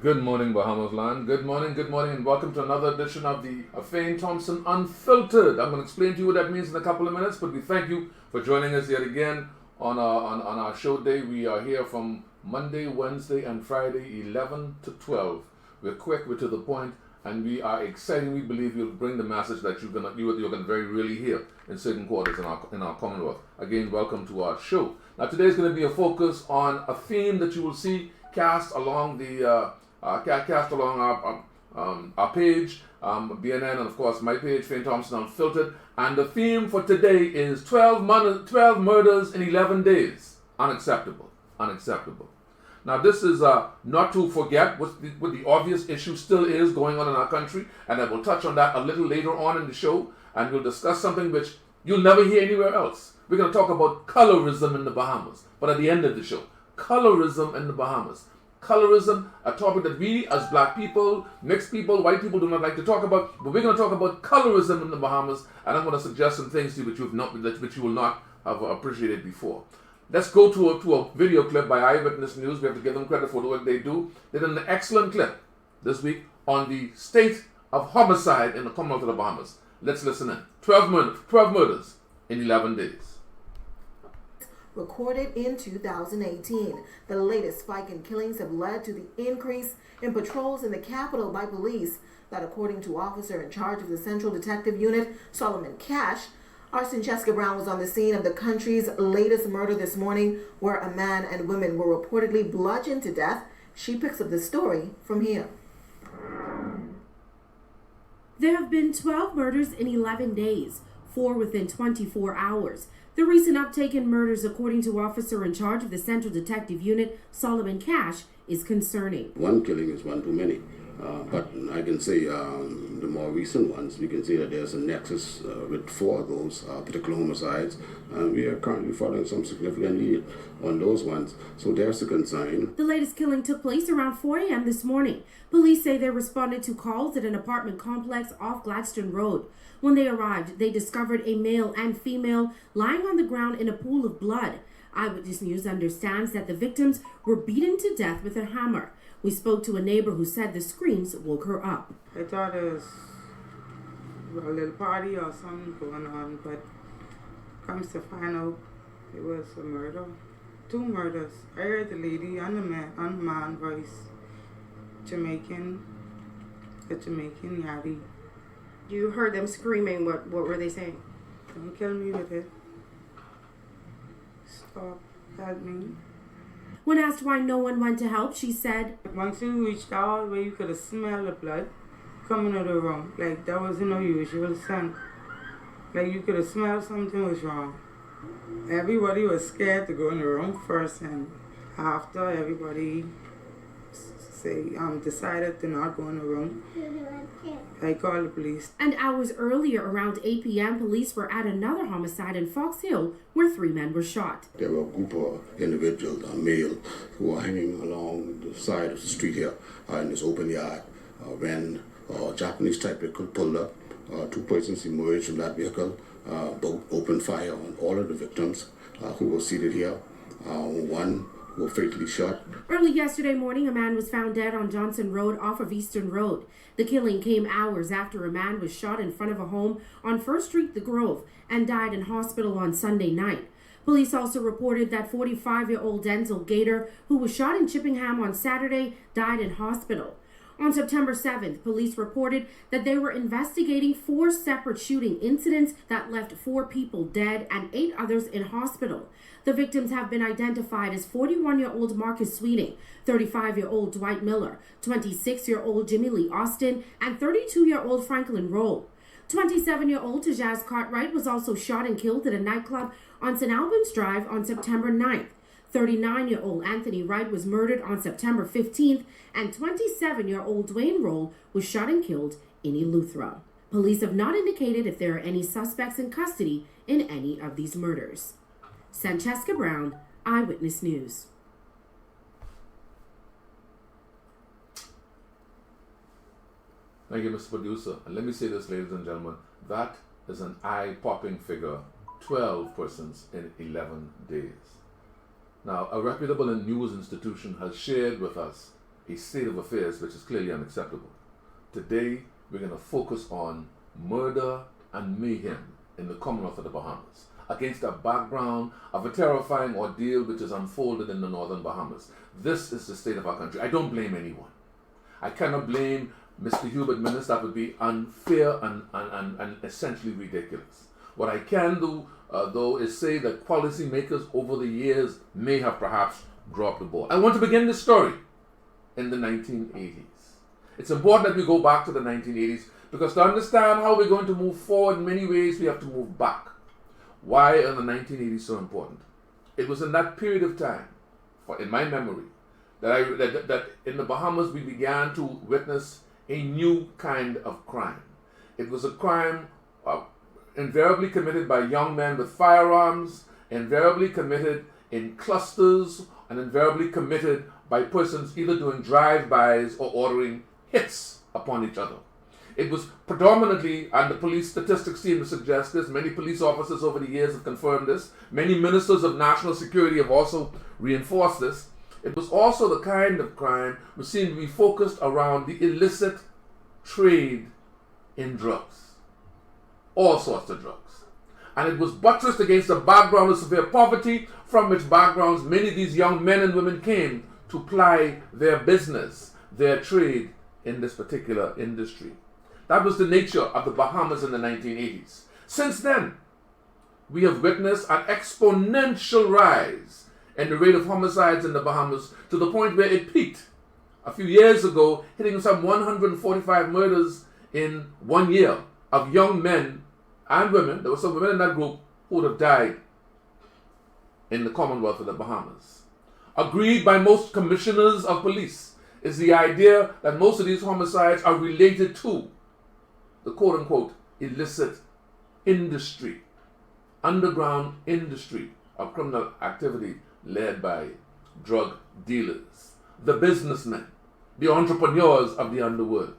Good morning, Bahamas land. Good morning, and welcome to another edition of the Fayne Thompson Unfiltered. I'm going to explain to you what that means in a couple of minutes, but we thank you for joining us yet again on our show day. We are here from Monday, Wednesday, and Friday, 11 to 12. We're quick, we're to the point, and we are exciting. We believe you'll bring the message that you're gonna very really hear in certain quarters in our Commonwealth. Again, welcome to our show. Now, today is going to be a focus on a theme that you will see cast along our page, BNN, and of course my page, Fayne Thompson Unfiltered. And the theme for today is 12 murders in 11 days. Unacceptable. Now, this is not to forget what the obvious issue still is going on in our country, and I will touch on that a little later on in the show, and we'll discuss something which you'll never hear anywhere else. We're going to talk about colorism in the Bahamas, but at the end of the show, colorism in the Bahamas. Colorism, a topic that we as black people, mixed people, white people do not like to talk about, but we're going to talk about colorism in the Bahamas, and I'm going to suggest some things to you which you will not have appreciated before. Let's go to a video clip by Eyewitness News. We have to give them credit for the work they do. They did an excellent clip this week on the state of homicide in the Commonwealth of the Bahamas. Let's listen in. 12 murders in 11 days. Recorded in 2018. The latest spike in killings have led to the increase in patrols in the capital by police that, according to officer in charge of the Central Detective Unit, Solomon Cash, Arson Jessica Brown was on the scene of the country's latest murder this morning, where a man and women were reportedly bludgeoned to death. She picks up the story from here. There have been 12 murders in 11 days, 4 within 24 hours. The recent uptake in murders, according to officer in charge of the Central Detective Unit, Solomon Cash, is concerning. One killing is one too many. But I can say the more recent ones, we can see that there's a nexus with 4 of those particular homicides. We are currently following some significant lead on those ones. So there's the concern. The latest killing took place around 4 a.m. this morning. Police say they responded to calls at an apartment complex off Gladstone Road. When they arrived, they discovered a male and female lying on the ground in a pool of blood. Eyewitness News understands that the victims were beaten to death with a hammer. We spoke to a neighbor who said the screams woke her up. I thought it was a little party or something going on, but comes to find out it was a murder. 2 murders. I heard the lady and the man voice. A Jamaican yardie. You heard them screaming. What were they saying? Don't kill me with it. Stop. Help me. When asked why no one went to help, she said, once you reached out where you could have smelled the blood coming out of the room, like that wasn't no usual scent. Like you could have smelled something was wrong. Everybody was scared to go in the room first, and after everybody decided to not go in the room, I called the police. And hours earlier, around 8 p.m., police were at another homicide in Fox Hill where 3 men were shot. There were a group of individuals, male, who were hanging along the side of the street here in this open yard. When a Japanese type vehicle pulled up, 2 persons emerged from that vehicle, both opened fire on all of the victims who were seated here. One were fatally shot. Early yesterday morning, a man was found dead on Johnson Road off of Eastern Road. The killing came hours after a man was shot in front of a home on 1st Street, The Grove, and died in hospital on Sunday night. Police also reported that 45-year-old Denzel Gator, who was shot in Chippenham on Saturday, died in hospital. On September 7th, police reported that they were investigating 4 separate shooting incidents that left 4 people dead and 8 others in hospital. The victims have been identified as 41-year-old Marcus Sweeting, 35-year-old Dwight Miller, 26-year-old Jimmy Lee Austin, and 32-year-old Franklin Roll. 27-year-old Tajaz Cartwright was also shot and killed at a nightclub on St. Albans Drive on September 9th. 39-year-old Anthony Wright was murdered on September 15th, and 27-year-old Dwayne Roll was shot and killed in Eleuthera. Police have not indicated if there are any suspects in custody in any of these murders. Sancheska Brown, Eyewitness News. Thank you, Mr. Producer. And let me say this, ladies and gentlemen, that is an eye-popping figure. 12 persons in 11 days. Now, a reputable news institution has shared with us a state of affairs which is clearly unacceptable. Today, we're going to focus on murder and mayhem in the Commonwealth of the Bahamas, against a background of a terrifying ordeal which is unfolded in the northern Bahamas. This is the state of our country. I don't blame anyone. I cannot blame Mr. Hubert Minnis. That would be unfair and essentially ridiculous. What I can do, though, is say that policymakers over the years may have perhaps dropped the ball. I want to begin this story in the 1980s. It's important that we go back to the 1980s because to understand how we're going to move forward in many ways, we have to move back. Why are the 1980s so important? It was in that period of time, in my memory, that in the Bahamas we began to witness a new kind of crime. It was a crime invariably committed by young men with firearms, invariably committed in clusters, and invariably committed by persons either doing drive-bys or ordering hits upon each other. It was predominantly, and the police statistics seem to suggest this, many police officers over the years have confirmed this, many ministers of national security have also reinforced this. It was also the kind of crime which seemed to be focused around the illicit trade in drugs, all sorts of drugs. And it was buttressed against a background of severe poverty, from which backgrounds many of these young men and women came to ply their business, their trade in this particular industry. That was the nature of the Bahamas in the 1980s. Since then, we have witnessed an exponential rise in the rate of homicides in the Bahamas to the point where it peaked a few years ago, hitting some 145 murders in 1 year of young men and women. There were some women in that group who would have died in the Commonwealth of the Bahamas. Agreed by most commissioners of police is the idea that most of these homicides are related to the quote-unquote illicit industry, underground industry of criminal activity led by drug dealers, the businessmen, the entrepreneurs of the underworld.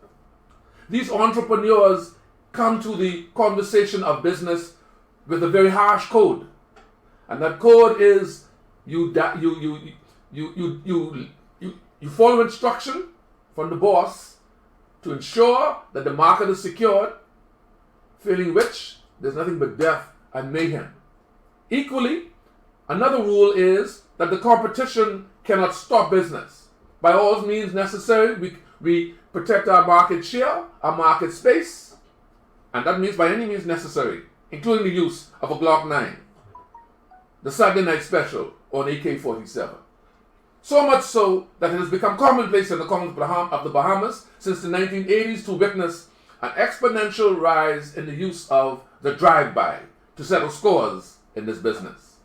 These entrepreneurs come to the conversation of business with a very harsh code, and that code is you follow instruction from the boss to ensure that the market is secured, failing which there's nothing but death and mayhem. Equally, another rule is that the competition cannot stop business. By all means necessary, we protect our market share, our market space, and that means by any means necessary, including the use of a Glock 9, the Saturday night special, or an AK-47. So much so that it has become commonplace in the Commonwealth of the Bahamas since the 1980s to witness an exponential rise in the use of the drive-by to settle scores in this business.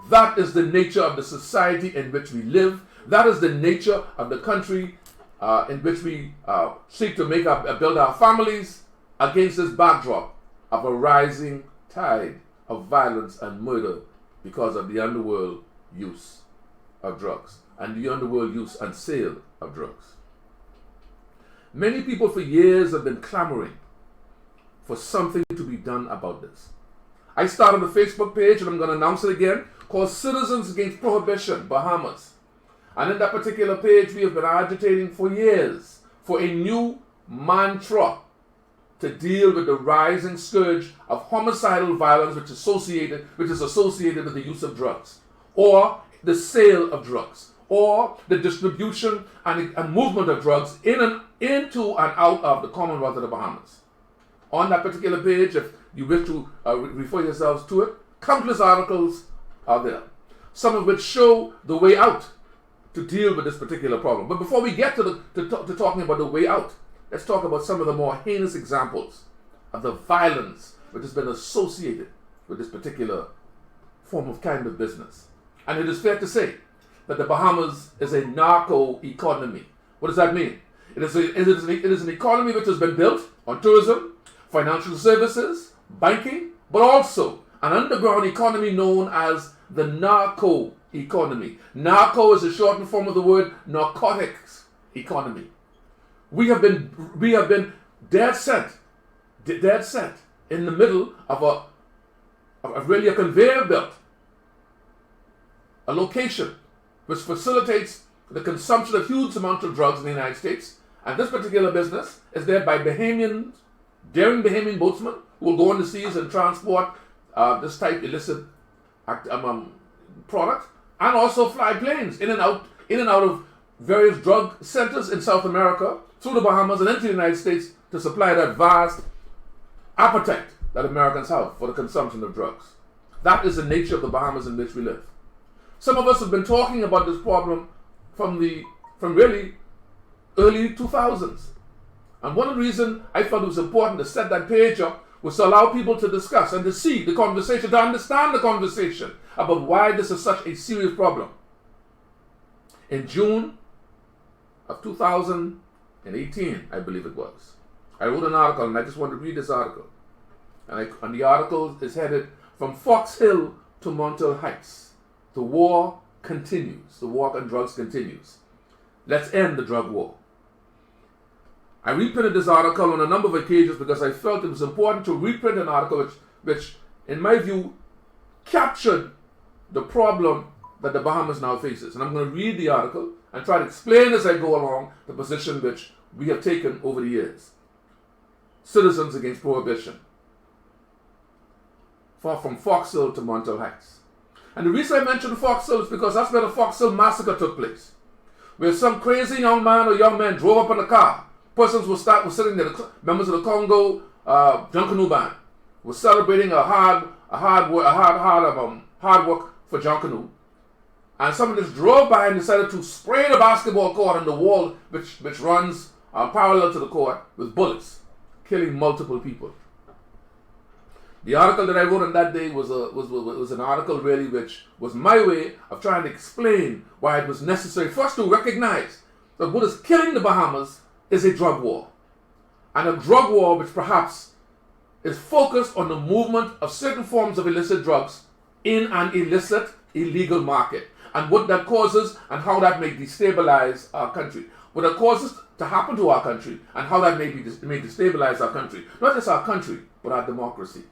That is the nature of the society in which we live. That is the nature of the country in which we seek to build our families against this backdrop of a rising tide of violence and murder because of the underworld use of drugs and the underworld use and sale of drugs. Many people for years have been clamoring for something to be done about this. I started a Facebook page, and I'm going to announce it again, called Citizens Against Prohibition, Bahamas. And in that particular page, we have been agitating for years for a new mantra to deal with the rising scourge of homicidal violence which is associated with the use of drugs, or the sale of drugs, or the distribution and movement of drugs into and out of the Commonwealth of the Bahamas. On that particular page, if you wish to refer yourselves to it, countless articles are there, some of which show the way out to deal with this particular problem. But before we get to talking about the way out, let's talk about some of the more heinous examples of the violence which has been associated with this particular form of kind of business. And it is fair to say that the Bahamas is a narco economy. What does that mean? It is an economy which has been built on tourism, financial services, banking, but also an underground economy known as the narco economy. Narco is a shortened form of the word narcotics economy. We have been dead set in the middle of a conveyor belt, a location which facilitates the consumption of huge amounts of drugs in the United States. And this particular business is led by daring Bahamian boatsmen who will go on the seas and transport this type illicit product, and also fly planes in and out of various drug centers in South America, through the Bahamas and into the United States to supply that vast appetite that Americans have for the consumption of drugs. That is the nature of the Bahamas in which we live. Some of us have been talking about this problem from really early 2000s. And one of the reasons I felt it was important to set that page up was to allow people to discuss and to see the conversation, to understand the conversation about why this is such a serious problem. In June of 2018, I believe it was, I wrote an article, and I just want to read this article. And the article is headed, "From Fox Hill to Montel Heights, the war continues. The war on drugs continues. Let's end the drug war." I reprinted this article on a number of occasions because I felt it was important to reprint an article which in my view, captured the problem that the Bahamas now faces. And I'm going to read the article and try to explain as I go along the position which we have taken over the years. Citizens Against Prohibition. From Fox Hill to Montel Heights. And the reason I mentioned Fox Hill is because that's where the Fox Hill massacre took place, where some crazy young man or young man drove up in a car. Persons were sitting there, members of the Congo Junkanoo band were celebrating a hard work for Junkanoo. And someone just drove by and decided to spray the basketball court and the wall which runs parallel to the court with bullets, killing multiple people. The article that I wrote on that day was an article really which was my way of trying to explain why it was necessary for us to recognize that what is killing the Bahamas is a drug war. And a drug war which perhaps is focused on the movement of certain forms of illicit drugs in an illicit, illegal market. And what that causes and how that may destabilize our country. What that causes to happen to our country and how that may destabilize our country. Not just our country, but our democracy.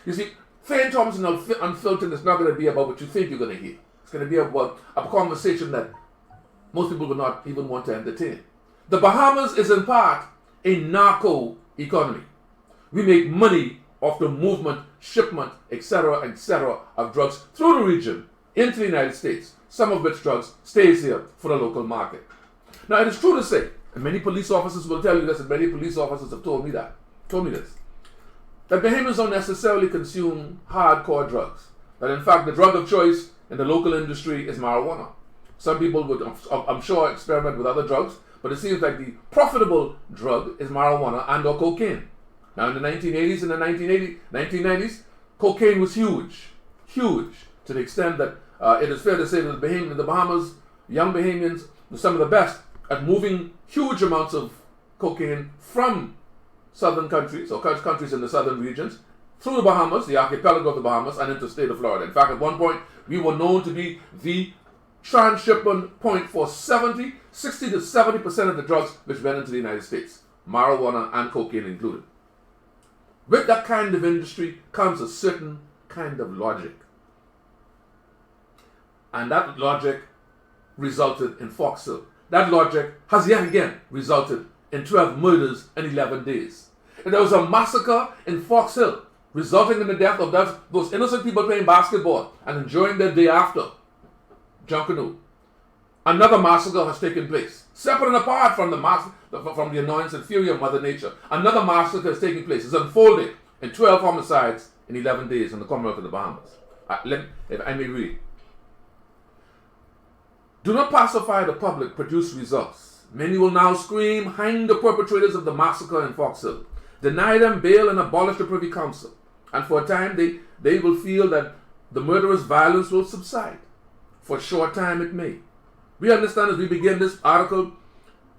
You see, Fayne Thompson Unfiltered is not going to be about what you think you're going to hear. It's going to be about a conversation that most people would not even want to entertain. The Bahamas is in part a narco economy. We make money off the movement, shipment, etc., of drugs through the region into the United States, some of which drugs stays here for the local market. Now, it is true to say, and many police officers will tell you this, and many police officers have told me this, that Bahamians don't necessarily consume hardcore drugs. That in fact, the drug of choice in the local industry is marijuana. Some people would, I'm sure, experiment with other drugs, but it seems like the profitable drug is marijuana and or cocaine. Now in the 1980s and the 1990s, cocaine was huge, to the extent that it is fair to say that the Bahamas, young Bahamians, were some of the best at moving huge amounts of cocaine from southern countries, or countries in the southern regions, through the Bahamas, the archipelago of the Bahamas, and into the state of Florida. In fact, at one point, we were known to be the transshipment point for 60 to 70% of the drugs which went into the United States, marijuana and cocaine included. With that kind of industry comes a certain kind of logic. And that logic resulted in Fox Hill. That logic has yet again resulted in 12 murders in 11 days. And there was a massacre in Fox Hill, resulting in the death of those innocent people playing basketball and enjoying their day after Junkanoo. Another massacre has taken place, separate and apart from the annoyance and fury of Mother Nature. Another massacre is taking place. It's unfolding in 12 homicides in 11 days in the Commonwealth of the Bahamas. If I may read. Do not pacify the public, produce results. Many will now scream, hang the perpetrators of the massacre in Fox Hill. Deny them bail and abolish the Privy Council. And for a time they will feel that the murderous violence will subside. For a short time it may. We understand as we begin this article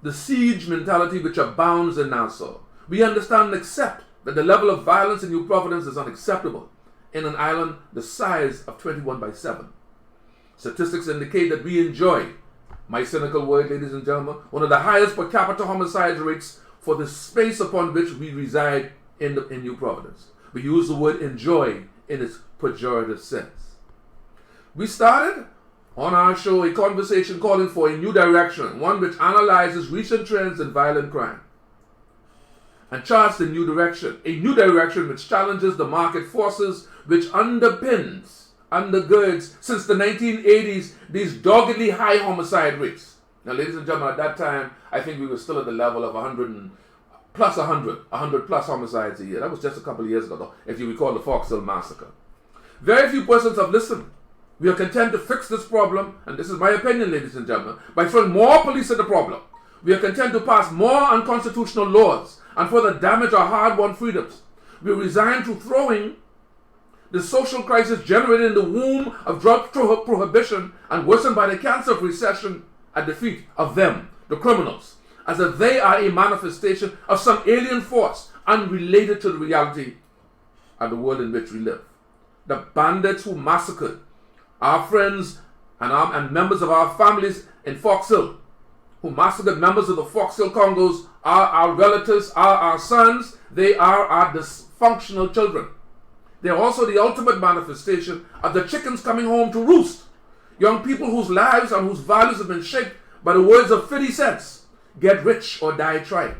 the siege mentality which abounds in Nassau. We understand and accept that the level of violence in New Providence is unacceptable in an island the size of 21/7. Statistics indicate that we enjoy, my cynical word, ladies and gentlemen, one of the highest per capita homicide rates for the space upon which we reside in New Providence. We use the word enjoy in its pejorative sense. We started on our show a conversation calling for a new direction, one which analyzes recent trends in violent crime and charts a new direction which challenges the market forces which undergirds since the 1980s these doggedly high homicide rates. Now, ladies and gentlemen, at that time, I think we were still at the level of 100 plus homicides a year. That was just a couple of years ago, though, if you recall the Fox Hill massacre. Very few persons have listened. We are content to fix this problem, and this is my opinion, ladies and gentlemen, by throwing more police at the problem. We are content to pass more unconstitutional laws and further damage our hard-won freedoms. We are resigned to throwing the social crisis generated in the womb of drug prohibition and worsened by the cancer of recession at the feet of them, the criminals, as if they are a manifestation of some alien force unrelated to the reality and the world in which we live. The bandits who massacred our friends and members of our families in Fox Hill, who massacred members of the Fox Hill Congos, are our relatives, are our sons, they are our dysfunctional children. They are also the ultimate manifestation of the chickens coming home to roost. Young people whose lives and whose values have been shaped by the words of 50 cents, get rich or die trying.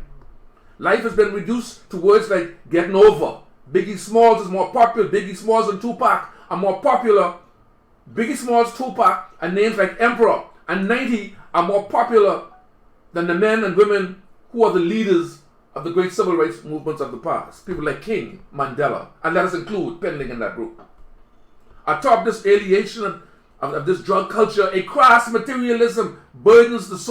Life has been reduced to words like getting over. Biggie Smalls is more popular. Biggie Smalls and Tupac are more popular. Biggie Smalls, Tupac, and names like Emperor and 90 are more popular than the men and women who are the leaders of the great civil rights movements of the past. People like King, Mandela, and let us include pending in that group. Atop this alienation of this drug culture, a crass materialism burdens these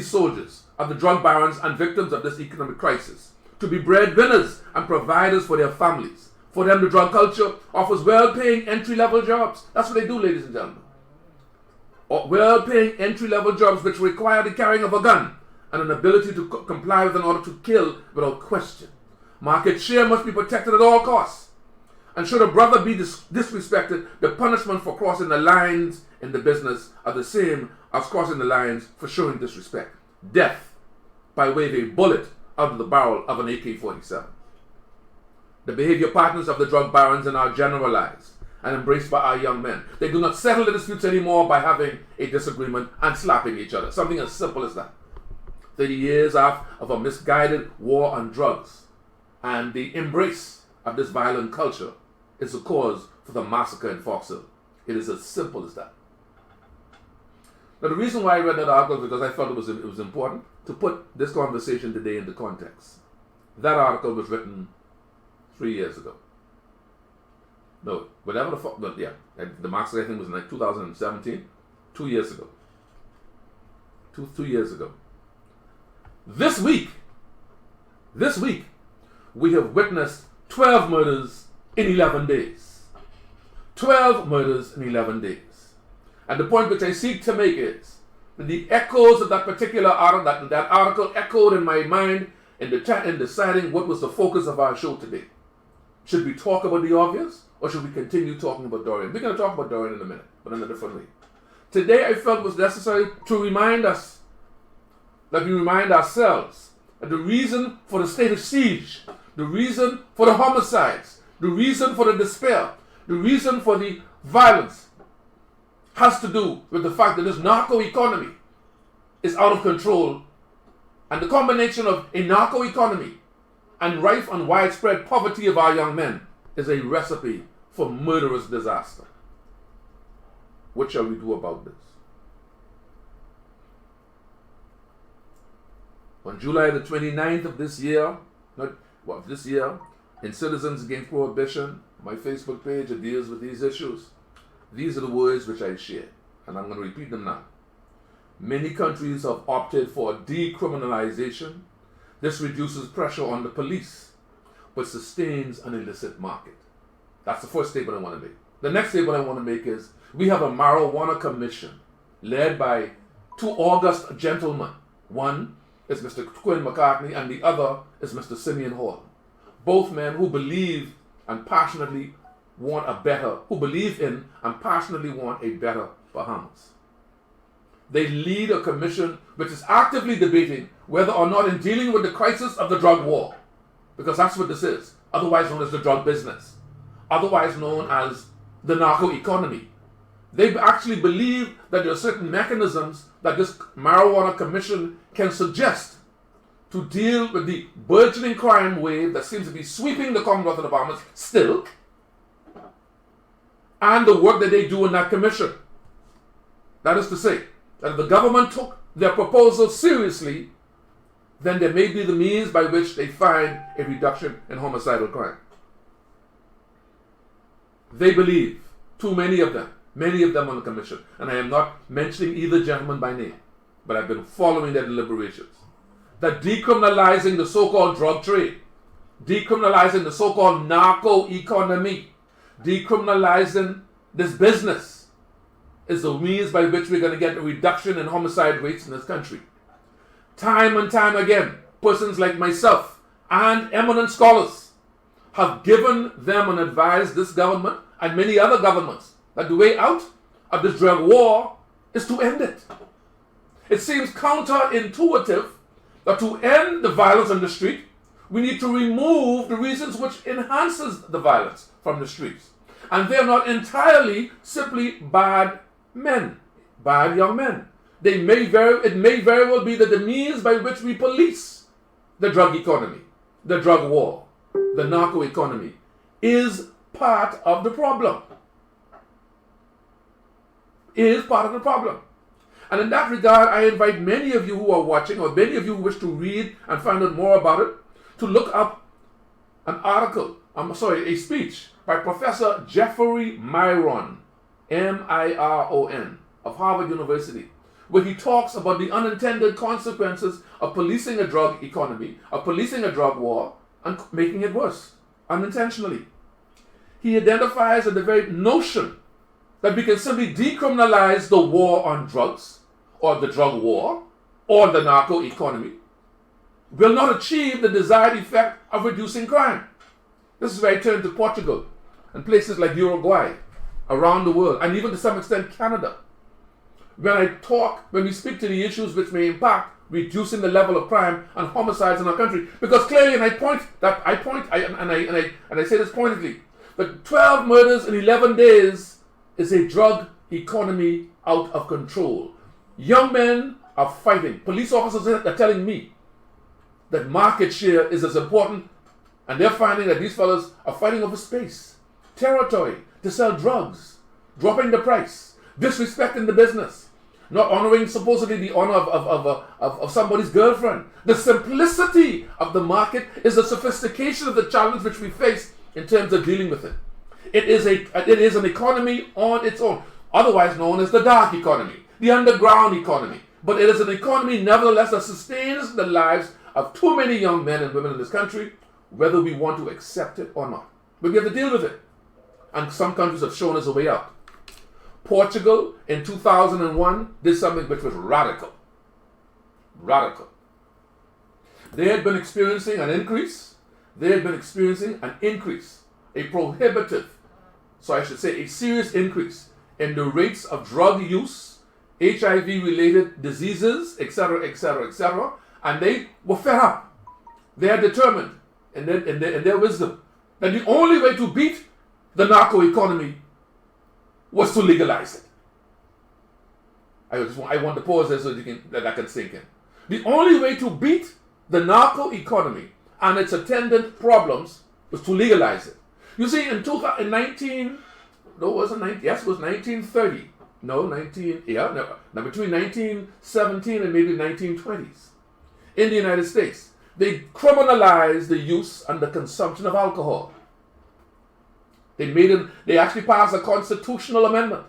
soldiers of the drug barons and victims of this economic crisis to be breadwinners and providers for their families. For them, the drug culture offers well-paying entry-level jobs. That's what they do, ladies and gentlemen. Well-paying entry-level jobs which require the carrying of a gun and an ability to comply with an order to kill without question. Market share must be protected at all costs. And should a brother be disrespected, the punishment for crossing the lines in the business are the same as crossing the lines for showing disrespect. Death by way of a bullet out of the barrel of an AK-47. The behavior patterns of the drug barons are now generalized and embraced by our young men. They do not settle the disputes anymore by having a disagreement and slapping each other. Something as simple as that. 30 years of a misguided war on drugs and the embrace of this violent culture is the cause for the massacre in Fox Hill. It is as simple as that. Now, the reason why I read that article is because I felt it was important to put this conversation today into context. That article was written 3 years ago. No, whatever the massacre I think was in like 2017, 2 years ago. Two years ago. This week, we have witnessed 12 murders in 11 days. 12 murders in 11 days. And the point which I seek to make is that the echoes of that particular article, that article echoed in my mind in deciding what was the focus of our show today. Should we talk about the obvious, or should we continue talking about Dorian? We're going to talk about Dorian in a minute, but in a different way. Today I felt it was necessary to remind us, that we remind ourselves that the reason for the state of siege, the reason for the homicides, the reason for the despair, the reason for the violence has to do with the fact that this narco economy is out of control, and the combination of a narco economy and rife and widespread poverty of our young men is a recipe for murderous disaster. What shall we do about this? On July the 29th of this year, in Citizens Against Prohibition, my Facebook page that deals with these issues, these are the words which I share, and I'm going to repeat them now. Many countries have opted for decriminalization. This reduces pressure on the police, but sustains an illicit market. That's the first statement I want to make. The next statement I want to make is, we have a marijuana commission led by two august gentlemen. One is Mr. Quinn McCartney, and the other is Mr. Simeon Hall. Both men who believe and passionately want a better Bahamas. They lead a commission which is actively debating whether or not in dealing with the crisis of the drug war, because that's what this is, otherwise known as the drug business, otherwise known as the narco economy, They actually believe that there are certain mechanisms that this marijuana commission can suggest to deal with the burgeoning crime wave that seems to be sweeping the Commonwealth of the Bahamas still, and the work that they do in that commission. That is to say, that if the government took their proposal seriously, then there may be the means by which they find a reduction in homicidal crime. They believe, too many of them on the commission, and I am not mentioning either gentleman by name, but I've been following their deliberations, that decriminalizing the so-called drug trade, decriminalizing the so-called narco economy, decriminalizing this business is the means by which we're going to get a reduction in homicide rates in this country. Time and time again, persons like myself and eminent scholars have given them and advised this government and many other governments that the way out of this drug war is to end it. It seems counterintuitive that to end the violence on the street, we need to remove the reasons which enhances the violence from the streets. And they're not entirely simply bad men, bad young men. It may very well be that the means by which we police the drug economy, the drug war, the narco economy, is part of the problem. Is part of the problem. And in that regard, I invite many of you who are watching, or many of you who wish to read and find out more about it, to look up a speech by Professor Jeffrey Miron, M-I-R-O-N, of Harvard University, where he talks about the unintended consequences of policing a drug economy, of policing a drug war, and making it worse, unintentionally. He identifies that the very notion that we can simply decriminalize the war on drugs, or the drug war, or the narco economy, will not achieve the desired effect of reducing crime. This is where I turn to Portugal and places like Uruguay, around the world, and even to some extent Canada. When we speak to the issues which may impact reducing the level of crime and homicides in our country, because clearly, and I say this pointedly, that 12 murders in 11 days is a drug economy out of control. Young men are fighting. Police officers are telling me that market share is as important, and they're finding that these fellas are fighting over space, territory, to sell drugs, dropping the price, disrespecting the business, not honoring supposedly the honor of somebody's girlfriend. The simplicity of the market is the sophistication of the challenge which we face in terms of dealing with it. It is an economy on its own, otherwise known as the dark economy, the underground economy. But it is an economy, nevertheless, that sustains the lives of too many young men and women in this country, whether we want to accept it or not. But we have to deal with it. And some countries have shown us a way out. Portugal, in 2001, did something which was radical. Radical. They had been experiencing an increase. A prohibitive, so I should say a serious increase in the rates of drug use, HIV-related diseases, etc., etc., etc., and they were fed up. They are determined in their wisdom that the only way to beat the narco economy was to legalize it. I want to pause there so that can sink in. The only way to beat the narco economy and its attendant problems was to legalize it. You see, it was 1930. Between 1917 and maybe 1920s. In the United States, they criminalized the use and the consumption of alcohol. They actually passed a constitutional amendment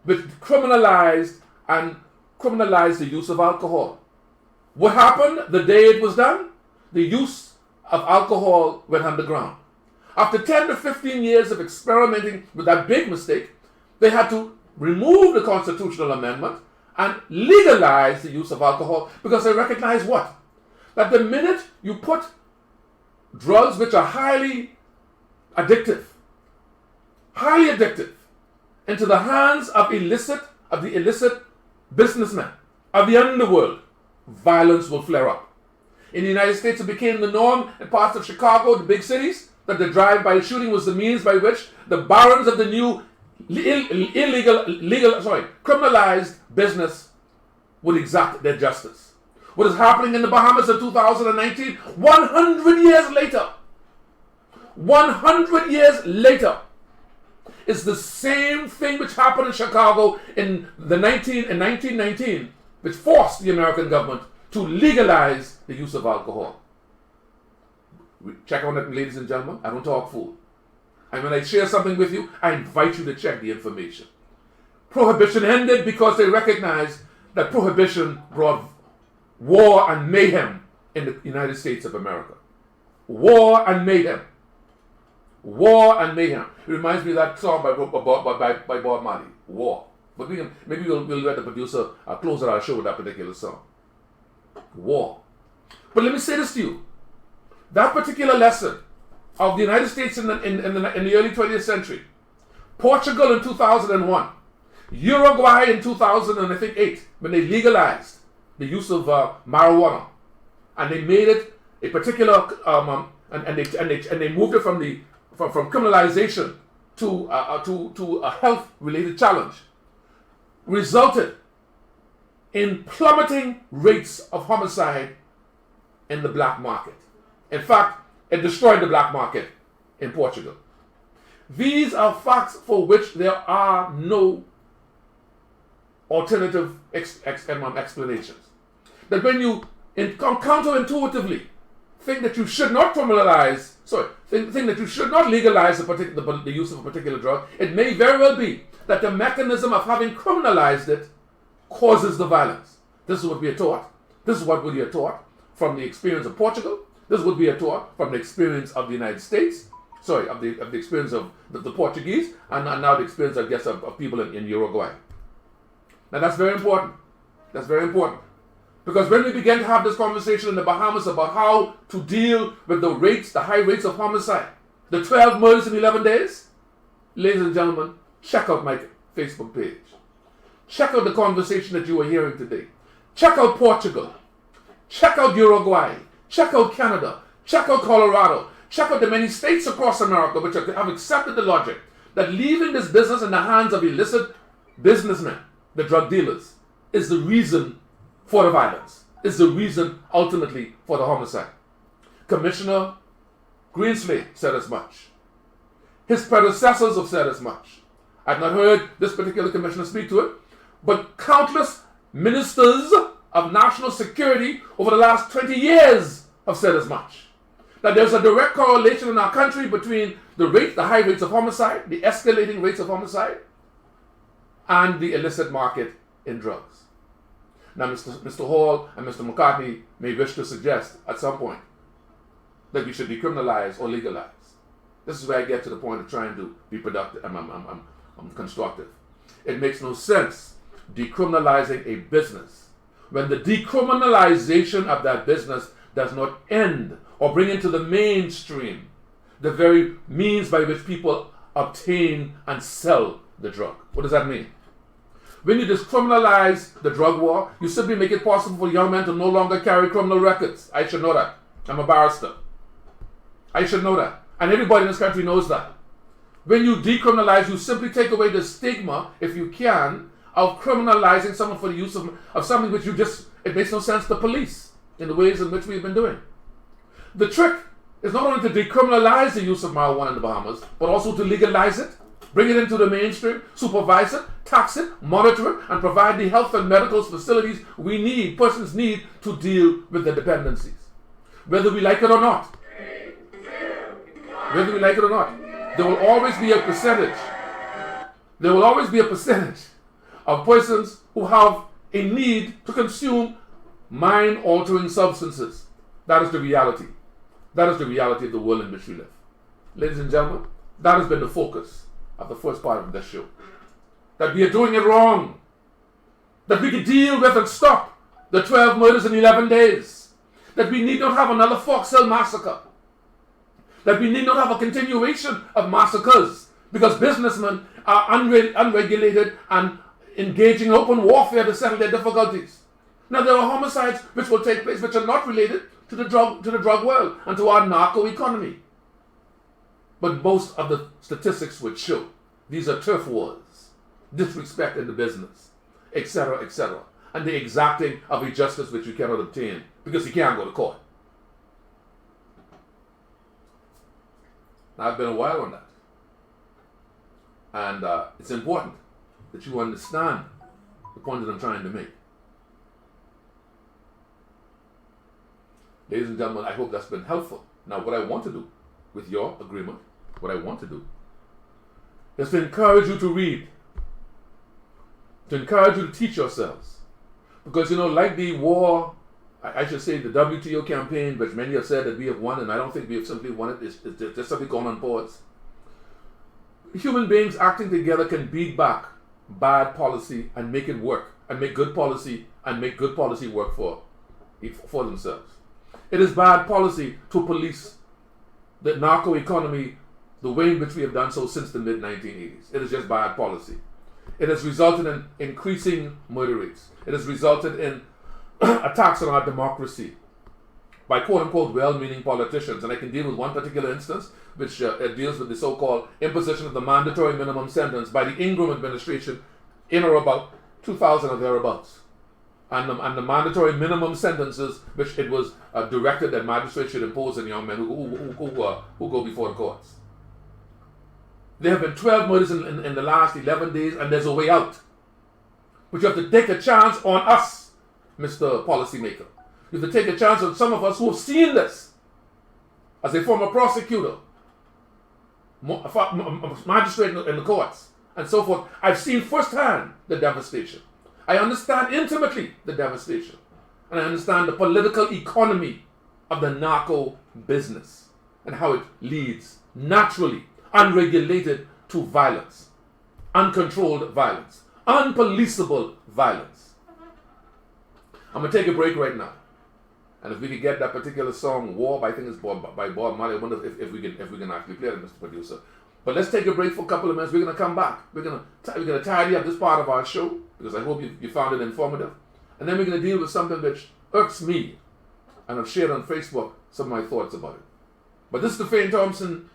which criminalized the use of alcohol. What happened the day it was done? The use of alcohol went underground. After 10 to 15 years of experimenting with that big mistake, they had to remove the constitutional amendment and legalize the use of alcohol, because they recognize what? That the minute you put drugs which are highly addictive, into the hands of the illicit businessmen, of the underworld, violence will flare up. In the United States, it became the norm in parts of Chicago, the big cities, that the drive-by shooting was the means by which the barons of the new criminalized business would exact their justice. What is happening in the Bahamas in 2019, 100 years later, 100 years later, is the same thing which happened in Chicago in 1919, which forced the American government to legalize the use of alcohol. Check on it, ladies and gentlemen. I don't talk fool. And when I share something with you, I invite you to check the information. Prohibition ended because they recognized that prohibition brought war and mayhem in the United States of America. War and mayhem. War and mayhem. It reminds me of that song by Bob Marley, War. But maybe we'll let the producer close out our show with that particular song. War. But let me say this to you. That particular lesson of the United States in the early 20th century, Portugal in 2001, Uruguay in 2008, when they legalized the use of marijuana, and they made it a particular and they moved it from criminalization to a health-related challenge, resulted in plummeting rates of homicide in the black market. In fact, it destroyed the black market in Portugal. These are facts for which there are no alternative explanations. That when you counterintuitively think that you should not think that you should not legalize the use of a particular drug, it may very well be that the mechanism of having criminalized it causes the violence. This is what we are taught. This is what we are taught from the experience of Portugal. This is what we are taught from the experience of the United States. Of the experience of the Portuguese, and now the experience, I guess, of people in Uruguay. Now that's very important. That's very important. Because when we begin to have this conversation in the Bahamas about how to deal with the high rates of homicide, the 12 murders in 11 days, ladies and gentlemen, check out my Facebook page. Check out the conversation that you are hearing today. Check out Portugal. Check out Uruguay. Check out Canada. Check out Colorado. Check out the many states across America which have accepted the logic that leaving this business in the hands of illicit businessmen, the drug dealers, is the reason for the violence, is the reason ultimately for the homicide. Commissioner Greenslade said as much. His predecessors have said as much. I've not heard this particular commissioner speak to it, but countless ministers of national security over the last 20 years have said as much. That there's a direct correlation in our country between the high rates of homicide, the escalating rates of homicide, and the illicit market in drugs. Now, Mr. Hall and Mr. McCartney may wish to suggest at some point that we should decriminalize or legalize. This is where I get to the point of trying to be productive. I'm constructive. It makes no sense decriminalizing a business when the decriminalization of that business does not end or bring into the mainstream the very means by which people obtain and sell the drug. What does that mean? When you decriminalize the drug war, you simply make it possible for young men to no longer carry criminal records. I should know that. I'm a barrister. I should know that. And everybody in this country knows that. When you decriminalize, you simply take away the stigma, if you can, of criminalizing someone for the use of something which it makes no sense to police in the ways in which we've been doing. The trick is not only to decriminalize the use of marijuana in the Bahamas, but also to legalize it, bring it into the mainstream, supervise it, tax it, monitor it, and provide the health and medical facilities persons need to deal with their dependencies. Whether we like it or not. Whether we like it or not. There will always be a percentage. There will always be a percentage of persons who have a need to consume mind-altering substances. That is the reality. That is the reality of the world in which we live. Ladies and gentlemen, that has been the focus of the first part of this show. That we are doing it wrong. That we can deal with and stop the 12 murders in 11 days. That we need not have another Fox Hill massacre. That we need not have a continuation of massacres because businessmen are unregulated and engaging in open warfare to settle their difficulties. Now there are homicides which will take place which are not related to the drug world and to our narco economy. But most of the statistics would show These are turf wars, disrespect in the business, etc., etc., and the exacting of a justice which you cannot obtain because you can't go to court. Now, I've been a while on that. And it's important that you understand the point that I'm trying to make. Ladies and gentlemen, I hope that's been helpful. Now, what I want to do, with your agreement, what I want to do is to encourage you to read, to encourage you to teach yourselves. Because, like the war, I should say the WTO campaign, which many have said that we have won, and I don't think we have simply won it, it's just simply gone on pause. Human beings acting together can beat back bad policy and make it work, and make good policy work for themselves. It is bad policy to police the narco economy the way in which we have done so since the mid-1980s. It is just bad policy. It has resulted in increasing murder rates. It has resulted in attacks on our democracy by quote-unquote well-meaning politicians. And I can deal with one particular instance which deals with the so-called imposition of the mandatory minimum sentence by the Ingram administration in or about 2000 or thereabouts. And the mandatory minimum sentences which it was directed that magistrates should impose on young men who go before the courts. There have been 12 murders in the last 11 days, and there's a way out. But you have to take a chance on us, Mr. Policymaker. You have to take a chance on some of us who have seen this. As a former prosecutor, magistrate in the courts, and so forth, I've seen firsthand the devastation. I understand intimately the devastation. And I understand the political economy of the narco business and how it leads naturally, unregulated, to violence, uncontrolled violence, unpoliceable violence. I'm going to take a break right now. And if we could get that particular song, War, I think it's by Bob Marley, I wonder if we can actually play it, Mr. Producer. But let's take a break for a couple of minutes. We're going to come back. We're going to tidy up this part of our show, because I hope you found it informative. And then we're going to deal with something which irks me, and I've shared on Facebook some of my thoughts about it. But this is the Fayne Thompson,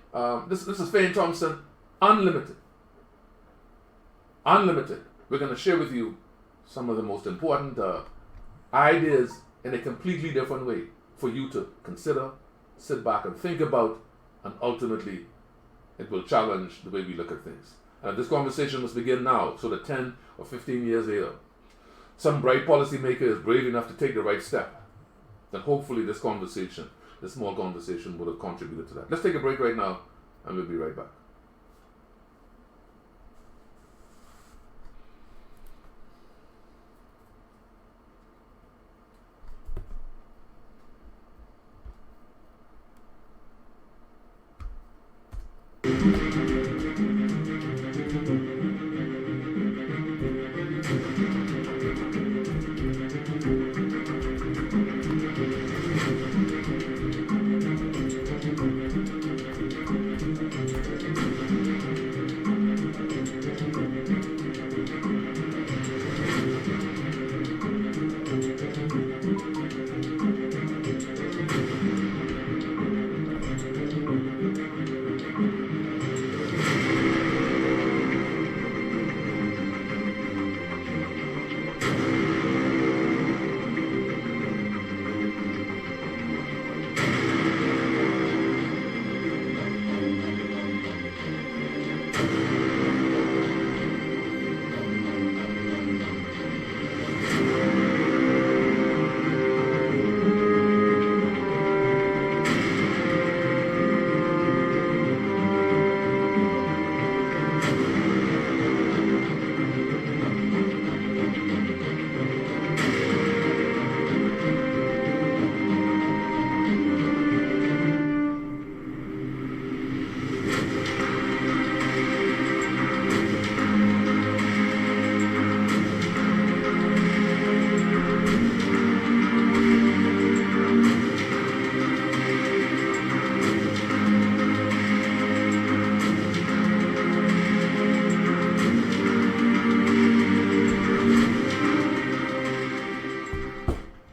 this is Fayne Thompson Unlimited. Unlimited. We're going to share with you some of the most important ideas in a completely different way for you to consider, sit back and think about, and ultimately it will challenge the way we look at things. And this conversation must begin now, so that 10 or 15 years later, some bright policymaker is brave enough to take the right step. Then hopefully this small conversation would have contributed to that. Let's take a break right now, and we'll be right back.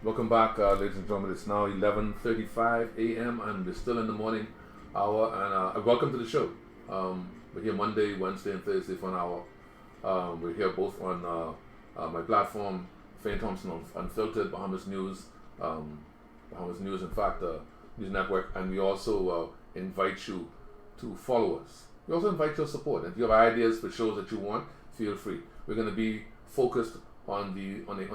Welcome back, ladies and gentlemen. It's now 11:35 a.m. and we're still in the morning hour. And welcome to the show. We're here Monday, Wednesday, and Thursday for an hour. We're here both on my platform, Fayne Thompson Unfiltered, Bahamas News, in fact, News Network, and we also invite you to follow us. We also invite your support. If you have ideas for shows that you want, feel free. We're going to be focused on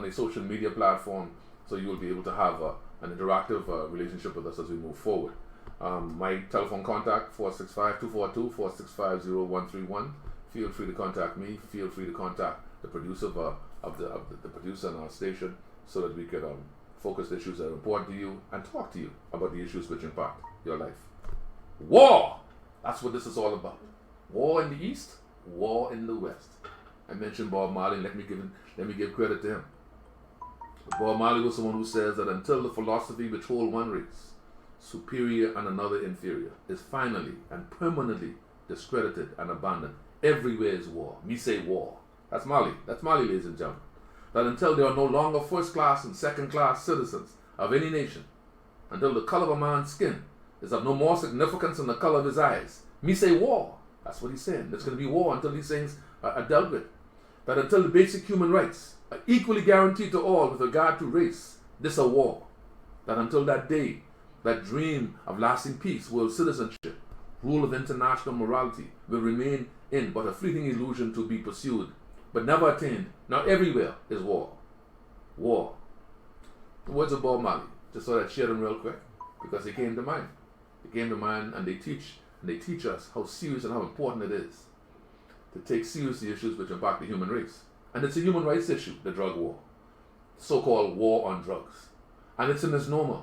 a social media platform, so you will be able to have an interactive relationship with us as we move forward. My telephone contact 465-242-465-0131. Feel free to contact me. Feel free to contact the producer of the producer on our station, so that we could focus the issues that are important to you and talk to you about the issues which impact your life. War! That's what this is all about. War in the East, war in the West. I mentioned Bob Marley. Let me give credit to him. Bob Marley was the one who says that until the philosophy which hold one race superior and another inferior is finally and permanently discredited and abandoned, everywhere is war. Me say war. That's Marley. That's Marley, ladies and gentlemen. That until there are no longer first-class and second-class citizens of any nation, until the color of a man's skin is of no more significance than the color of his eyes, me say war. That's what he's saying. There's going to be war until these things are dealt with. That until the basic human rights are equally guaranteed to all with regard to race, this a war. That until that day, that dream of lasting peace, world citizenship, rule of international morality will remain in but a fleeting illusion to be pursued, but never attained. Now everywhere is war. War. The words of Bob Marley, just so that I share them real quick, because they came to mind. They came to mind, and they teach us how serious and how important it is to take seriously issues which impact the human race. And it's a human rights issue, the drug war, so-called war on drugs. And it's a misnomer,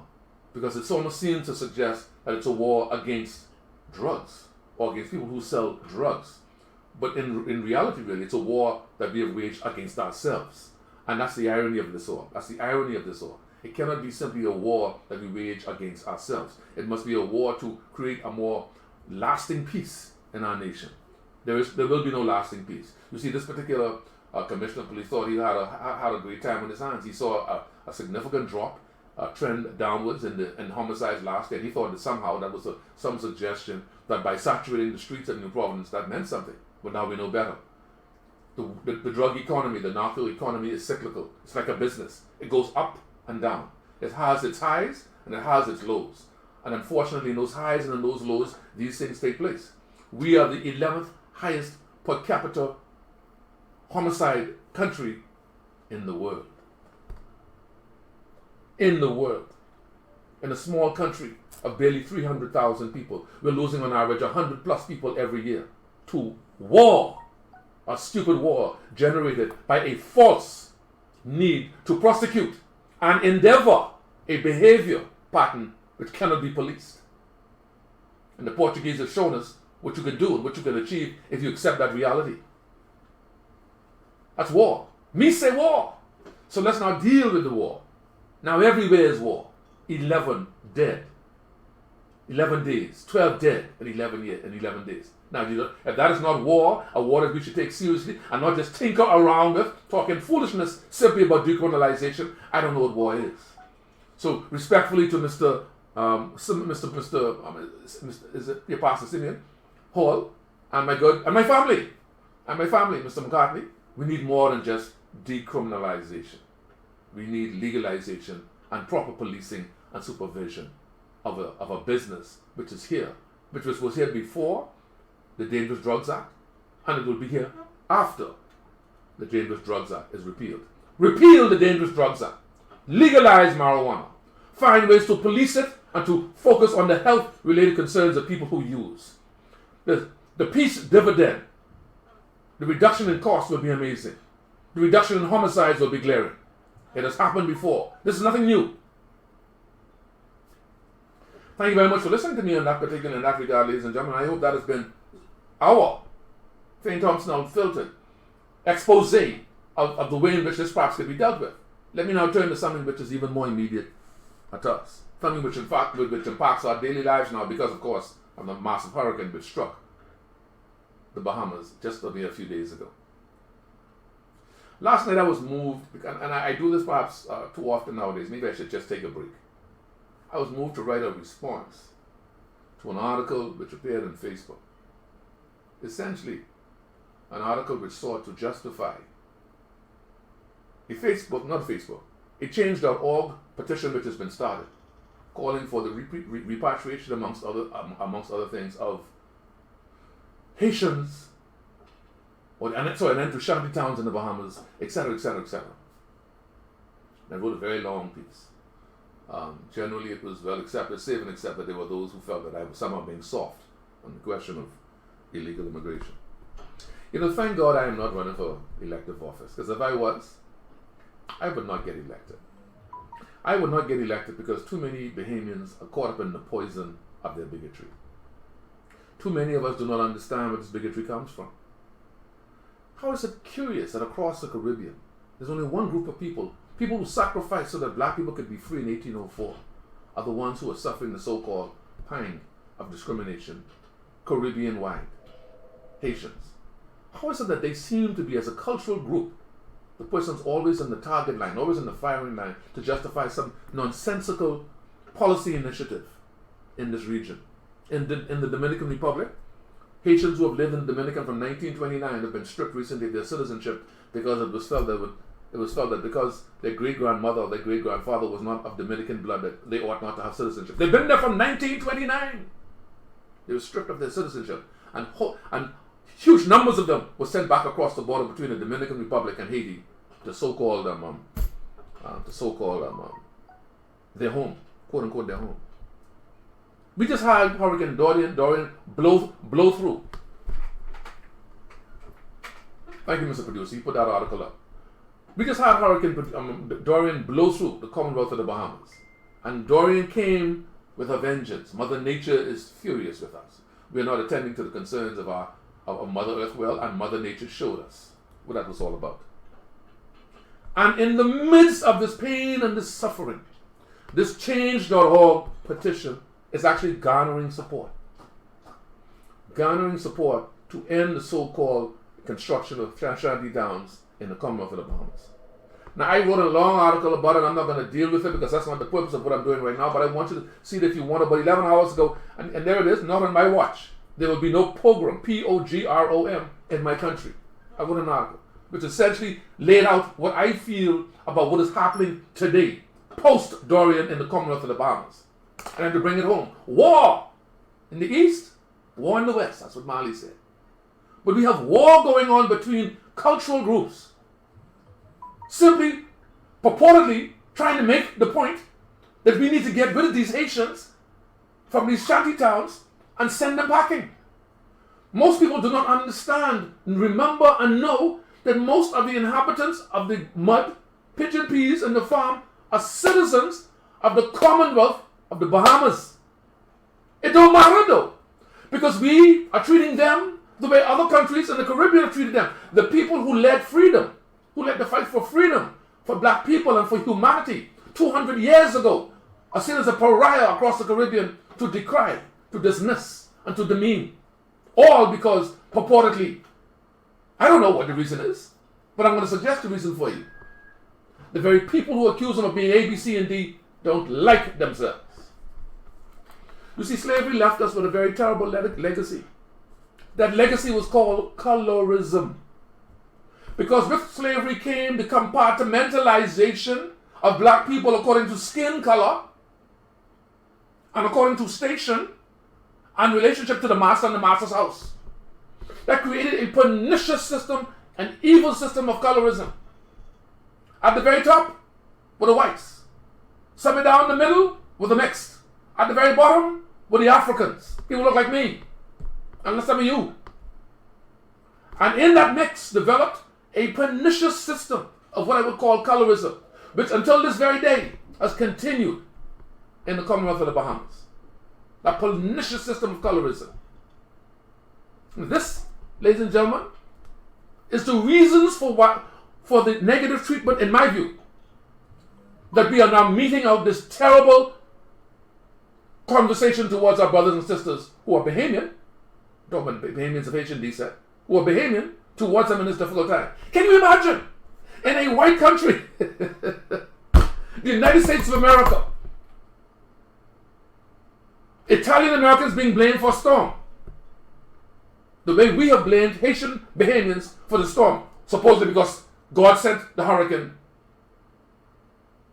because it almost seems to suggest that it's a war against drugs, or against people who sell drugs. But in reality, really, it's a war that we have waged against ourselves. And that's the irony of this war. That's the irony of this war. It cannot be simply a war that we wage against ourselves. It must be a war to create a more lasting peace in our nation. There will be no lasting peace. You see, this particular commissioner of police thought he had a great time on his hands. He saw a significant drop, a trend downwards in homicides last year. He thought that somehow that was some suggestion that by saturating the streets of New Providence, that meant something. But now we know better. The drug economy, the narco economy is cyclical. It's like a business. It goes up and down. It has its highs and it has its lows. And unfortunately, in those highs and in those lows, these things take place. We are the 11th highest per capita homicide country in the world. In the world. In a small country of barely 300,000 people, we're losing on average 100 plus people every year to war. A stupid war generated by a false need to prosecute and endeavor a behavior pattern which cannot be policed. And the Portuguese have shown us what you can do and what you can achieve if you accept that reality. That's war. Me say war. So let's now deal with the war. Now everywhere is war. 11 dead. 11 days. 12 dead in 11 days. Now, if that is not war, a war that we should take seriously and not just tinker around with, talking foolishness simply about decriminalization, I don't know what war is. So, respectfully to Mr. Pastor Simeon Hall and my family, Mr. McCartney, we need more than just decriminalization. We need legalization and proper policing and supervision of a business which is here, which was here before the Dangerous Drugs Act, and it will be here after the Dangerous Drugs Act is repealed. Repeal the Dangerous Drugs Act. Legalize marijuana. Find ways to police it and to focus on the health-related concerns of people who use. The peace dividend, the reduction in costs will be amazing. The reduction in homicides will be glaring. It has happened before. This is nothing new. Thank you very much for listening to me in that regard, ladies and gentlemen. I hope that has been our Fayne Thompson Unfiltered expose of the way in which this perhaps could be dealt with. Let me now turn to something which is even more immediate at us. Something which impacts our daily lives now because, of course, of the massive hurricane which struck the Bahamas just a few days ago. Last night I was moved, and I do this perhaps too often nowadays. Maybe I should just take a break. I was moved to write a response to an article which appeared on Facebook. essentially an article which sought to justify a change.org petition which has been started, calling for the repatriation amongst other things of Haitians, an end to shanty towns in the Bahamas, etc., etc., etc. I wrote a very long piece. Generally, it was well accepted, save and except that there were those who felt that I was somehow being soft on the question of illegal immigration. Thank God I am not running for elective office, because if I was, I would not get elected. I would not get elected because too many Bahamians are caught up in the poison of their bigotry. Too many of us do not understand where this bigotry comes from. How is it curious that across the Caribbean, there's only one group of people who sacrificed so that black people could be free in 1804, are the ones who are suffering the so-called pang of discrimination, Caribbean-wide, Haitians. How is it that they seem to be, as a cultural group, the person's always in the target line, always in the firing line to justify some nonsensical policy initiative in this region? In the Dominican Republic, Haitians who have lived in the Dominican from 1929 have been stripped recently of their citizenship because it was felt that because their great-grandmother or their great-grandfather was not of Dominican blood, that they ought not to have citizenship. They've been there from 1929. They were stripped of their citizenship. And huge numbers of them were sent back across the border between the Dominican Republic and Haiti to so-called their home, quote-unquote their home. We just had Hurricane Dorian blow through. Thank you, Mr. Producer. He put that article up. We just had Hurricane Dorian blow through the Commonwealth of the Bahamas. And Dorian came with a vengeance. Mother Nature is furious with us. We are not attending to the concerns of our Mother Earth well, and Mother Nature showed us what that was all about. And in the midst of this pain and this suffering, this change.org petition is actually garnering support. Garnering support to end the so-called construction of shanty towns in the Commonwealth of the Bahamas. Now, I wrote a long article about it. I'm not going to deal with it because that's not the purpose of what I'm doing right now, but I want you to see it if you want. About 11 hours ago, and there it is, not on my watch. There will be no pogrom, P-O-G-R-O-M, in my country. I wrote an article which essentially laid out what I feel about what is happening today, post-Dorian in the Commonwealth of the Bahamas. And then to bring it home, war in the East, war in the West. That's what Marley said. But we have war going on between cultural groups, simply, purportedly trying to make the point that we need to get rid of these Haitians from these shanty towns and send them packing. Most people do not understand, remember, and know that most of the inhabitants of the mud, pigeon peas, and the farm are citizens of the Commonwealth of the Bahamas. It don't matter though, because we are treating them the way other countries in the Caribbean have treated them. The people who led freedom, who led the fight for freedom, for black people and for humanity 200 years ago, are seen as a pariah across the Caribbean to decry, to dismiss, and to demean. All because, purportedly, I don't know what the reason is, but I'm going to suggest the reason for you. The very people who accuse them of being A, B, C, and D don't like themselves. You see, slavery left us with a very terrible legacy. That legacy was called colorism. Because with slavery came the compartmentalization of black people according to skin color and according to station and relationship to the master and the master's house. That created a pernicious system, an evil system of colorism. At the very top were the whites. Somewhere down the middle were the mixed. At the very bottom were the Africans. People look like me. And some of you. And in that mix developed a pernicious system of what I would call colorism, which until this very day has continued in the Commonwealth of the Bahamas. That pernicious system of colorism. This, ladies and gentlemen, is the reasons for the negative treatment, in my view, that we are now meeting out this terrible conversation towards our brothers and sisters who are Bahamian, talking about Bahamians of Haitian descent, who are Bahamian, towards them in this difficult time. Can you imagine? In a white country, the United States of America, Italian Americans being blamed for a storm. the way we have blamed Haitian Bahamians for the storm, supposedly because God sent the hurricane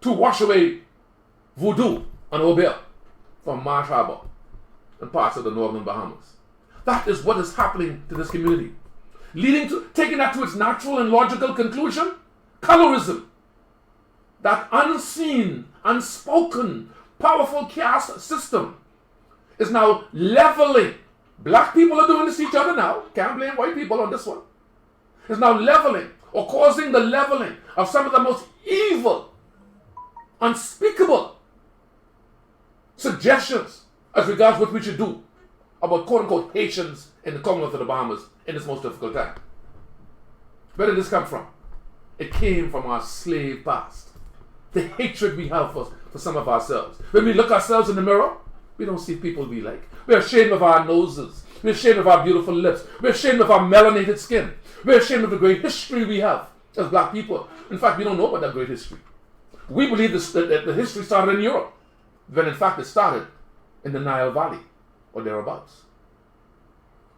to wash away voodoo and Obel from Marsh Harbor and parts of the northern Bahamas. That is what is happening to this community, leading to taking that to its natural and logical conclusion. Colorism, that unseen, unspoken, powerful caste system, is now leveling. Black people are doing this to each other now. Can't blame white people on this one. Is now leveling or causing the leveling of some of the most evil, unspeakable suggestions as regards what we should do about quote-unquote Haitians in the Commonwealth of the Bahamas in this most difficult time. Where did this come from? It came from our slave past. The hatred we have for some of ourselves. When we look ourselves in the mirror, we don't see people we like. We're ashamed of our noses. We're ashamed of our beautiful lips. We're ashamed of our melanated skin. We're ashamed of the great history we have as black people. In fact, we don't know about that great history. We believe that the history started in Europe, when in fact it started in the Nile Valley or thereabouts.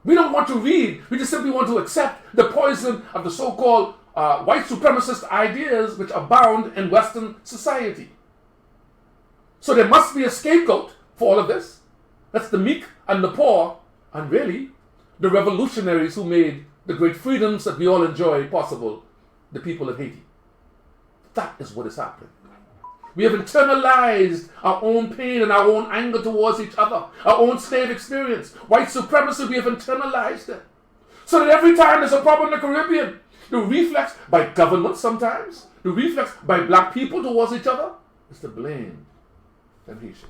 We don't want to read. We just simply want to accept the poison of the so-called white supremacist ideas which abound in Western society. So there must be a scapegoat for all of this. That's the meek and the poor, and really the revolutionaries who made the great freedoms that we all enjoy possible, the people of Haiti. That is what is happening. We have internalized our own pain and our own anger towards each other, our own slave experience. White supremacy, we have internalized it. So that every time there's a problem in the Caribbean, the reflex by government sometimes, the reflex by black people towards each other, is to blame them Haitians.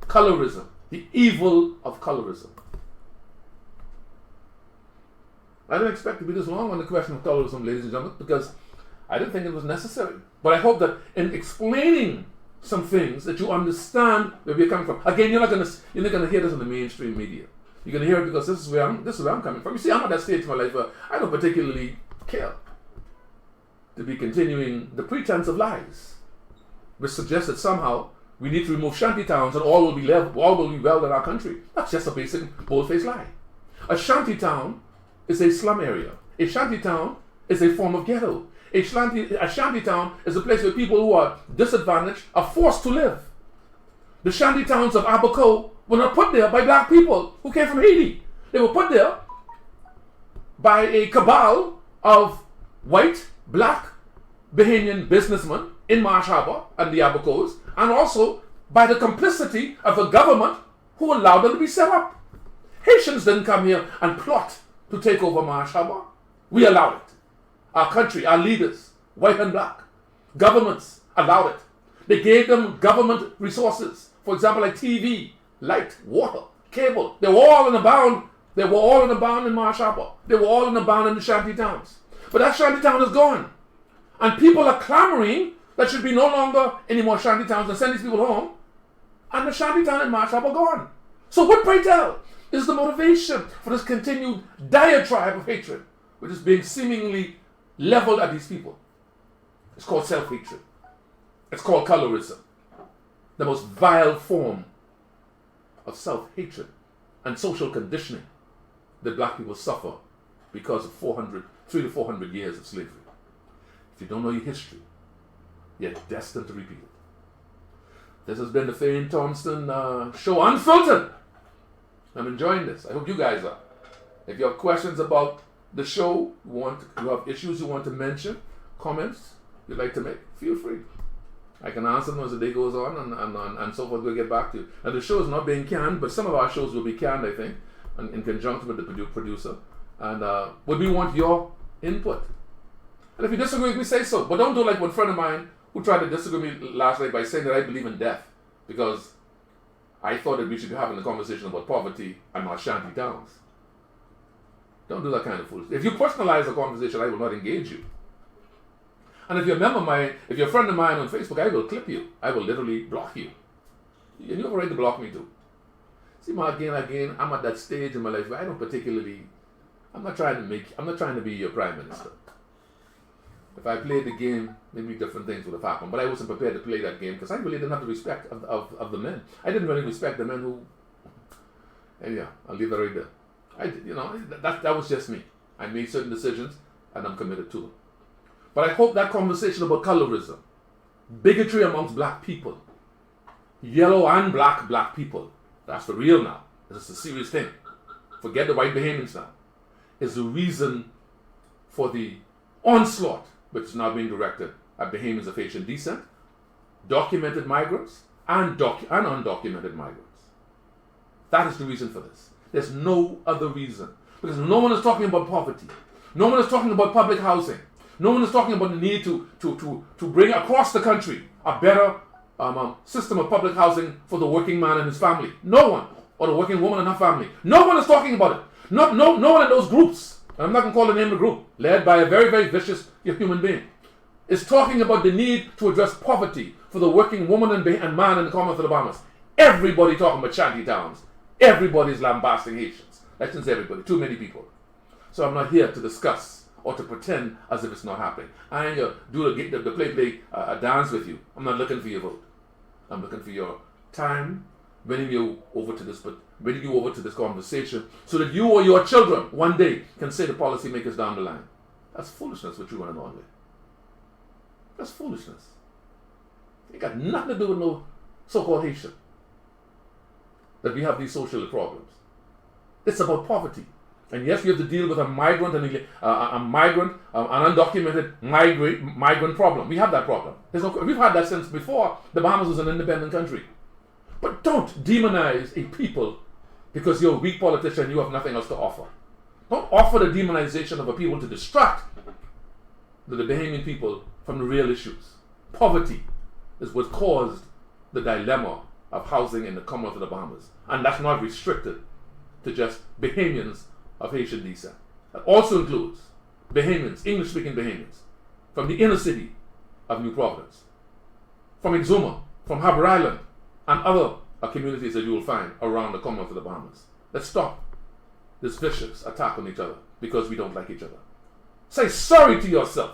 Colorism, the evil of colorism. I didn't expect to be this long on the question of colorism, ladies and gentlemen, because I didn't think it was necessary. But I hope that in explaining some things that you understand where we're coming from. Again, you're not gonna hear this in the mainstream media. You're gonna hear it because this is where I'm coming from. You see, I'm at that stage in my life where I don't particularly care to be continuing the pretense of lies, which suggests that somehow we need to remove shanty towns and all will be well in our country. That's just a basic bold-faced lie. A shanty town is a slum area. A shanty town is a form of ghetto. A shanty town is a place where people who are disadvantaged are forced to live. The shanty towns of Abaco were not put there by black people who came from Haiti. They were put there by a cabal of white, black, Bahamian businessmen in Marsh Harbor and the Abacos, and also by the complicity of the government who allowed them to be set up. Haitians didn't come here and plot to take over Marsh Harbor. We allowed it. Our country, our leaders, white and black, governments allowed it. They gave them government resources, for example, like TV, light, water, cable. They were all in a bound. They were all in a bound in Marsh Harbor. They were all in a bound in the shanty towns. But that shanty town is gone. And people are clamoring that should be no longer any more shanty towns and send these people home. And the shanty town in Marsh Harbor gone. So what, pray tell, is the motivation for this continued diatribe of hatred, which is being seemingly leveled at these people? It's called self-hatred. It's called colorism. The most vile form of self-hatred and social conditioning that black people suffer because of 300 to 400 years of slavery. If you don't know your history, you're destined to repeat it. This has been the Fayne Thompson Show Unfiltered. I'm enjoying this. I hope you guys are. If you have questions about the show, you have issues you want to mention, comments you'd like to make, feel free. I can answer them as the day goes on and so forth. We'll get back to you. Now, the show is not being canned, but some of our shows will be canned, I think, in conjunction with the producer. And we want your input. And if you disagree with me, say so. But don't do like one friend of mine who tried to disagree with me last night by saying that I believe in death because I thought that we should be having a conversation about poverty and our shanty towns. Don't do that kind of foolishness. If you personalize the conversation, I will not engage you. And if you're a friend of mine on Facebook, I will clip you. I will literally block you. And you have a right to block me too. See, again, I'm at that stage in my life where I'm not trying to be your prime minister. If I played the game, maybe different things would have happened. But I wasn't prepared to play that game because I really didn't have the respect of the men. I didn't really respect the men who, Yeah, I'll leave that right there. That was just me. I made certain decisions and I'm committed to them. But I hope that conversation about colorism, bigotry amongst black people, yellow and black people, that's for real now. This is a serious thing. Forget the white Bahamians now. Is the reason for the onslaught which is now being directed at Bahamians of Haitian descent, documented migrants, and undocumented migrants. That is the reason for this. There's no other reason. Because no one is talking about poverty. No one is talking about public housing. No one is talking about the need to bring across the country a better system of public housing for the working man and his family. No one. Or the working woman and her family. No one is talking about it. No one in those groups, and I'm not going to call the name of the group, led by a very, very vicious human being, is talking about the need to address poverty for the working woman and man in the Commonwealth of the Bahamas. Everybody talking about shanty towns. Everybody's lambasting Haitians. That means everybody. Too many people. So I'm not here to discuss or to pretend as if it's not happening. I ain't going to do the play dance with you. I'm not looking for your vote. I'm looking for your time, bringing you over to this conversation so that you or your children one day can say to policymakers down the line, that's foolishness what you're running on with. That's foolishness. It got nothing to do with no so-called Haitian. That we have these social problems. It's about poverty. And yes, we have to deal with a migrant and an undocumented migrant problem. We have that problem. We've had that since before the Bahamas was an independent country. But don't demonize a people because you're a weak politician and you have nothing else to offer. Don't offer the demonization of a people to distract the Bahamian people from the real issues. Poverty is what caused the dilemma of housing in the Commonwealth of the Bahamas. And that's not restricted to just Bahamians of Haitian descent. That also includes Bahamians, English-speaking Bahamians, from the inner city of New Providence, from Exuma, from Harbour Island, and other communities that you will find around the Commonwealth of the Bahamas. Let's stop this vicious attack on each other because we don't like each other. Say sorry to yourself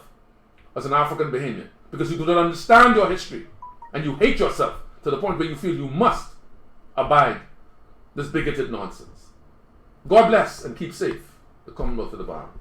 as an African Bahamian because you do not understand your history and you hate yourself to the point where you feel you must abide this bigoted nonsense. God bless and keep safe the Commonwealth of the Bahamas.